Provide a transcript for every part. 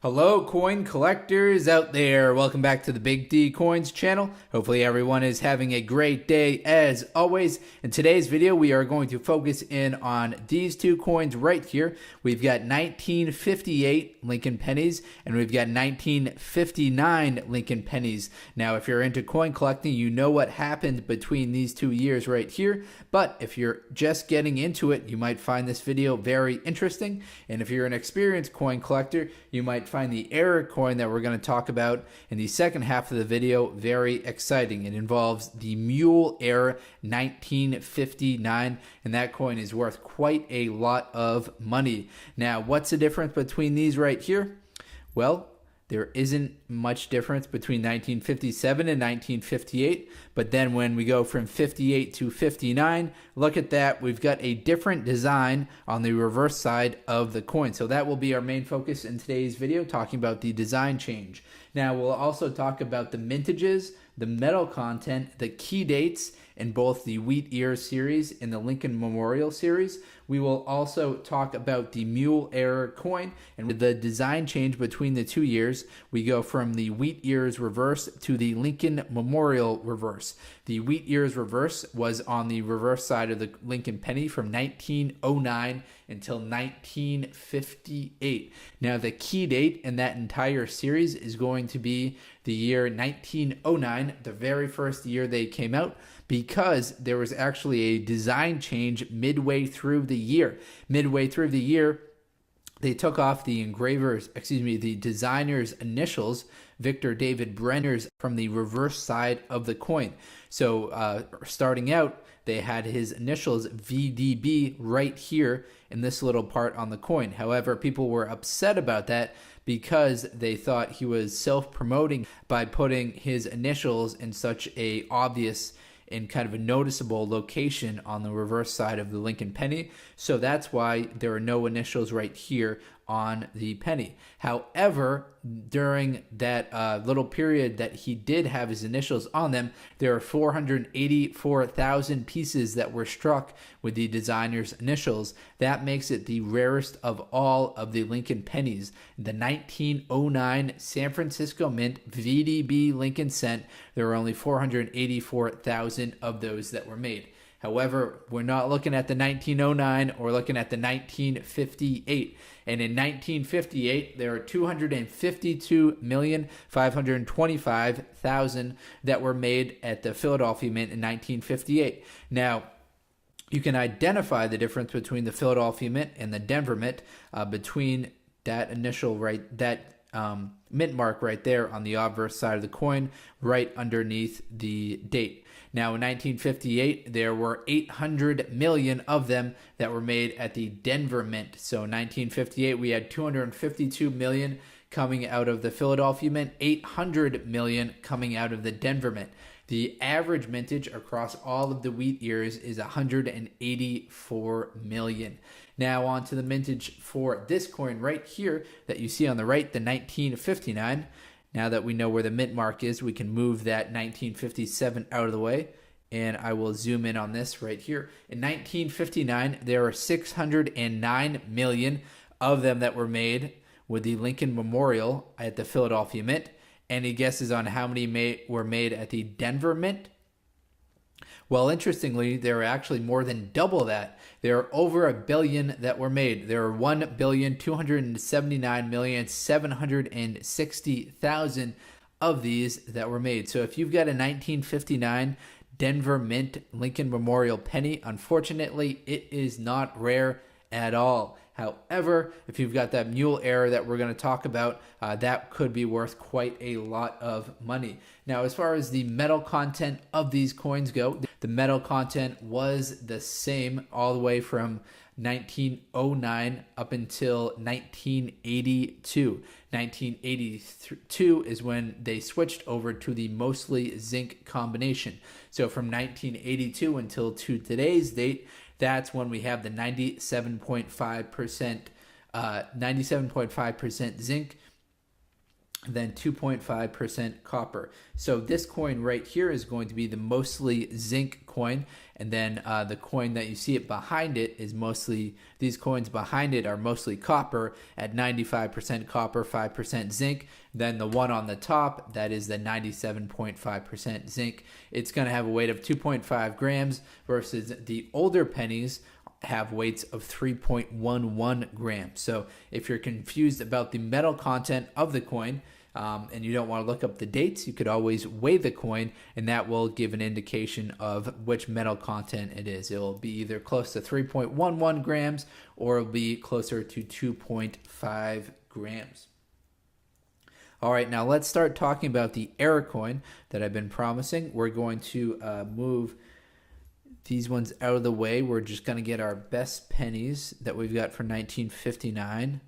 Hello coin collectors out there, welcome back to the Big D Coins channel. Hopefully everyone is having a great day as always. In today's video we are going to focus in on these two coins right here. We've got 1958 Lincoln pennies and we've got 1959 Lincoln pennies. Now if you're into coin collecting, you know what happened between these 2 years right here, but if you're just getting into it, you might find this video very interesting, and if you're an experienced coin collector, you might find the error coin that we're going to talk about in the second half of the video very exciting. It involves the mule error 1959, and that coin is worth quite a lot of money. Now, what's the difference between these right here? Well, there isn't much difference between 1957 and 1958, but then when we go from 58 to 59, look at that, we've got a different design on the reverse side of the coin. So that will be our main focus in today's video, talking about the design change. Now we'll also talk about the mintages, the metal content, the key dates in both the Wheat Ears series and the Lincoln Memorial series. We will also talk about the mule error coin and the design change between the 2 years. We go from the Wheat Ears reverse to the Lincoln Memorial reverse. The Wheat Ears reverse was on the reverse side of the Lincoln penny from 1909 until 1958. Now the key date in that entire series is going to be the year 1909, the very first year they came out, because there was actually a design change midway through the year. Midway through the year, they took off the the designer's initials, Victor David Brenner's, from the reverse side of the coin. So starting out, they had his initials VDB right here in this little part on the coin. However, people were upset about that because they thought he was self-promoting by putting his initials in such a obvious in kind of a noticeable location on the reverse side of the Lincoln penny. So that's why there are no initials right here on the penny. However, during that little period that he did have his initials on them, there are 484,000 pieces that were struck with the designer's initials. That makes it the rarest of all of the Lincoln pennies. The 1909 San Francisco Mint VDB Lincoln cent, there were only 484,000 of those that were made. However, we're not looking at the 1909, we're looking at the 1958. And in 1958, there are 252,525,000 that were made at the Philadelphia Mint in 1958. Now, you can identify the difference between the Philadelphia Mint and the Denver Mint between that initial mint mark right there on the obverse side of the coin, right underneath the date. Now in 1958, there were 800 million of them that were made at the Denver Mint. So in 1958, we had 252 million coming out of the Philadelphia Mint, 800 million coming out of the Denver Mint. The average mintage across all of the Wheat Ears is 184 million. Now on to the mintage for this coin right here that you see on the right, the 1959. Now that we know where the mint mark is, we can move that 1957 out of the way, and I will zoom in on this right here. In 1959, there are 609 million of them that were made with the Lincoln Memorial at the Philadelphia Mint. Any guesses on how many were made at the Denver Mint? Well, interestingly, there are actually more than double that. There are over a billion that were made. There are 1,279,760,000 of these that were made. So if you've got a 1959 Denver Mint Lincoln Memorial penny, unfortunately, it is not rare at all. However, if you've got that mule error that we're going to talk about, that could be worth quite a lot of money. Now, as far as the metal content of these coins go, the metal content was the same all the way from 1909 up until 1982. 1982 is when they switched over to the mostly zinc combination. So from 1982 until to today's date, that's when we have the 97.5% zinc then 2.5% copper. So this coin right here is going to be the mostly zinc coin, and then the coin that you see it behind it is mostly, these coins behind it are mostly copper at 95% copper, 5% zinc. Then the one on the top, that is the 97.5% zinc. It's going to have a weight of 2.5 grams versus the older pennies have weights of 3.11 grams. So if you're confused about the metal content of the coin and you don't want to look up the dates, you could always weigh the coin, and that will give an indication of which metal content it is. It'll be either close to 3.11 grams or it'll be closer to 2.5 grams. All right, now let's start talking about the error coin that I've been promising. We're going to move these ones out of the way. We're just going to get our best pennies that we've got for 1959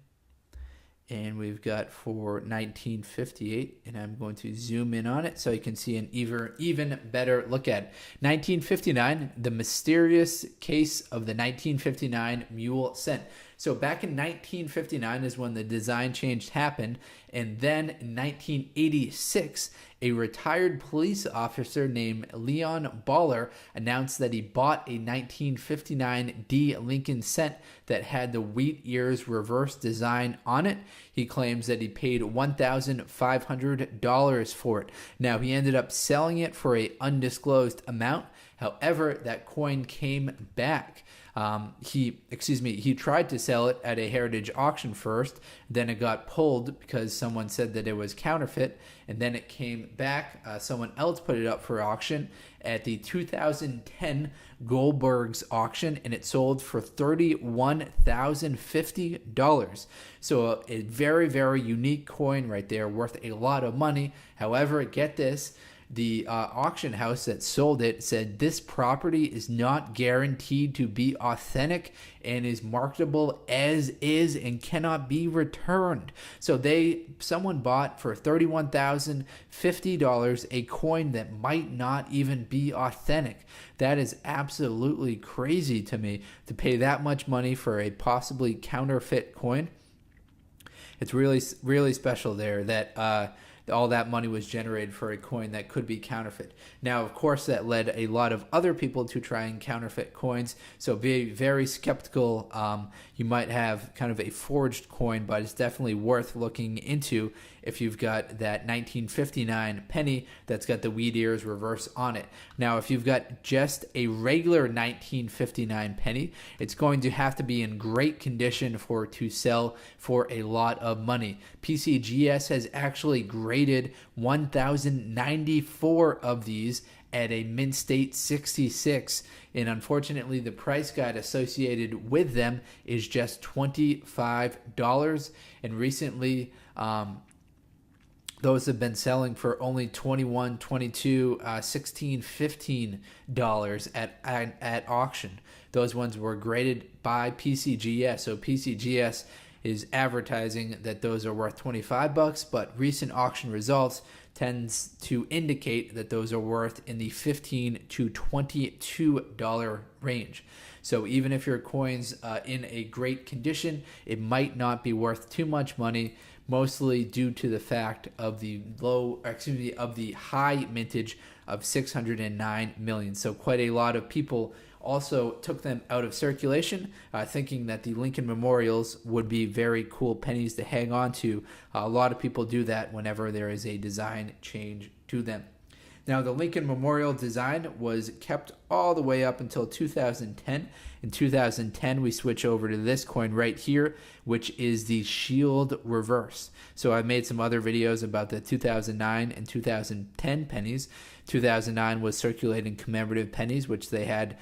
and we've got for 1958, and I'm going to zoom in on it so you can see an even better look at it. 1959, the mysterious case of the 1959 mule cent. So back in 1959 is when the design change happened, and then in 1986, a retired police officer named Leon Baller announced that he bought a 1959 D Lincoln cent that had the wheat ears reverse design on it. He claims that he paid $1,500 for it. Now, he ended up selling it for an undisclosed amount. However, that coin came back. He tried to sell it at a heritage auction first, then it got pulled because someone said that it was counterfeit, and then it came back. Someone else put it up for auction at the 2010 Goldberg's auction, and it sold for $31,050. So a very, very unique coin right there, worth a lot of money. However, get this, the auction house that sold it said this property is not guaranteed to be authentic and is marketable as is and cannot be returned. So someone bought for $31,050 a coin that might not even be authentic. That is absolutely crazy to me, to pay that much money for a possibly counterfeit coin. It's really, really special there that all that money was generated for a coin that could be counterfeit. Now, of course, that led a lot of other people to try and counterfeit coins, so be very skeptical. You might have kind of a forged coin, but it's definitely worth looking into if you've got that 1959 penny that's got the wheat ears reverse on it. Now, if you've got just a regular 1959 penny, it's going to have to be in great condition to sell for a lot of money. PCGS has actually graded 1,094 of these at a mint state 66, and unfortunately the price guide associated with them is just $25, and recently those have been selling for only $21, $22, $16, $15 at auction. Those ones were graded by PCGS, so PCGS is advertising that those are worth $25, but recent auction results tends to indicate that those are worth in the $15 to $22 range. So even if your coin's in a great condition, it might not be worth too much money, mostly due to the fact of the high mintage of 609 million. So quite a lot of people also took them out of circulation, thinking that the Lincoln Memorials would be very cool pennies to hang on to. A lot of people do that whenever there is a design change to them. Now, the Lincoln Memorial design was kept all the way up until 2010. In 2010, we switch over to this coin right here, which is the Shield Reverse. So I've made some other videos about the 2009 and 2010 pennies. 2009 was circulating commemorative pennies, which they had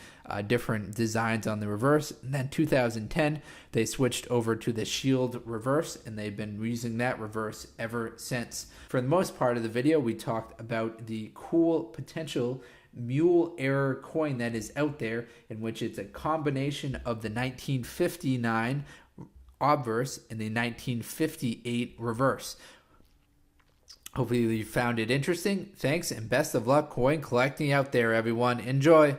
different designs on the reverse. And then 2010, they switched over to the Shield Reverse, and they've been using that reverse ever since. For the most part of the video, we talked about the cool potential mule error coin that is out there, in which it's a combination of the 1959 obverse and the 1958 reverse. Hopefully you found it interesting. Thanks, and best of luck coin collecting out there, everyone. Enjoy!